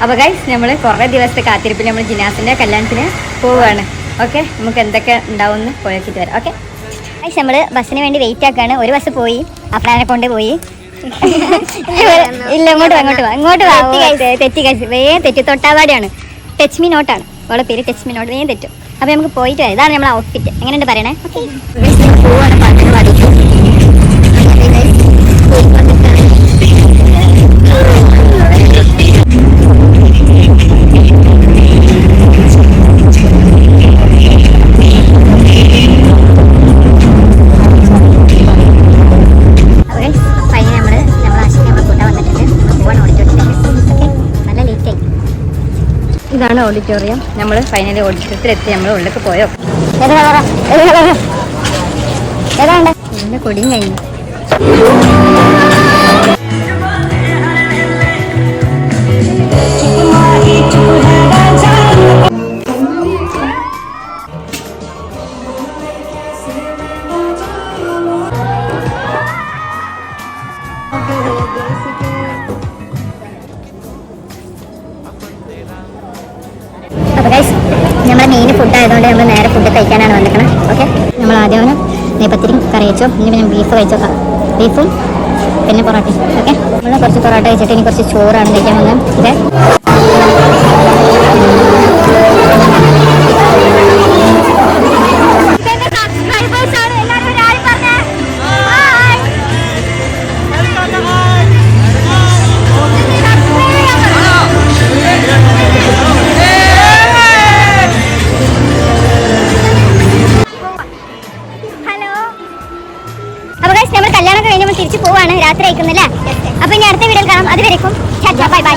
അപ്പോൾ ഗൈസ് നമ്മൾ കുറേ ദിവസത്തെ കാത്തിരിപ്പിൽ നമ്മൾ ജിനാസിൻ്റെ കല്യാണത്തിന് പോവുകയാണ്. ഓക്കെ, നമുക്ക് എന്തൊക്കെ ഉണ്ടാവുമെന്ന് പോയിട്ട് വരാം. ഓക്കെ ഗൈസ്, നമ്മൾ ബസ്സിന് വേണ്ടി വെയിറ്റ് ആക്കുകയാണ്. ഒരു ബസ് പോയി, അപ്പനെ കൊണ്ട് പോയി. ഇല്ല, ഇങ്ങോട്ട് വാ. തെറ്റി ഗൈസ്, വേഗം തെറ്റി. തൊട്ടാവാടിയാണ്, ടച്ച് മീ നോട്ടാണ് അവളെ പേര്. ടച്ച് മീ നോട്ട് വേഗം തെറ്റും. അപ്പോൾ നമുക്ക് പോയിട്ട് വരാം. ഇതാണ് നമ്മളെ ഔട്ട്ഫിറ്റ്. എങ്ങനെയുണ്ട് പറയണേ? പോവാണ് പാട്ടിന് പാടിയിട്ട്. ഇതാണ് ഓഡിറ്റോറിയം. നമ്മൾ ഫൈനലി ഓഡിറ്റോറിയത്തിലെത്തി. നമ്മൾ ഉള്ളിലേക്ക് പോയോ? ഏതാണ്ട് ഇതിൻ്റെ കൊടിയും കഴിഞ്ഞു. അപ്പോൾ ഗൈസ്, നമ്മുടെ മെയിൻ ഫുഡ് ആയതുകൊണ്ട് നമ്മൾ നേരെ ഫുഡ് കഴിക്കാനാണ് വന്നിരിക്കുന്നത്. ഓക്കെ, നമ്മൾ ആദ്യം നെയ്പത്തിരിയും കറി വെച്ചോ. ഇനി ഞാൻ ബീഫ് കഴിച്ചോക്കാം. ബീഫും പിന്നെ പൊറോട്ടയും. ഓക്കെ, നമ്മൾ കുറച്ച് പൊറോട്ട കഴിച്ചിട്ട് ഇനി കുറച്ച് ചോറാണ് കഴിക്കാൻ വന്നത്. ഓക്കെ, നമ്മൾ കല്യാണം കഴിഞ്ഞ് നമ്മൾ തിരിച്ചു പോവാണ്. രാത്രി അയക്കുന്നില്ലേ? അപ്പൊ ഇനി അടുത്ത വീഡിയോയിൽ കാണാം. അതുവരെക്കും ബൈ ബൈ.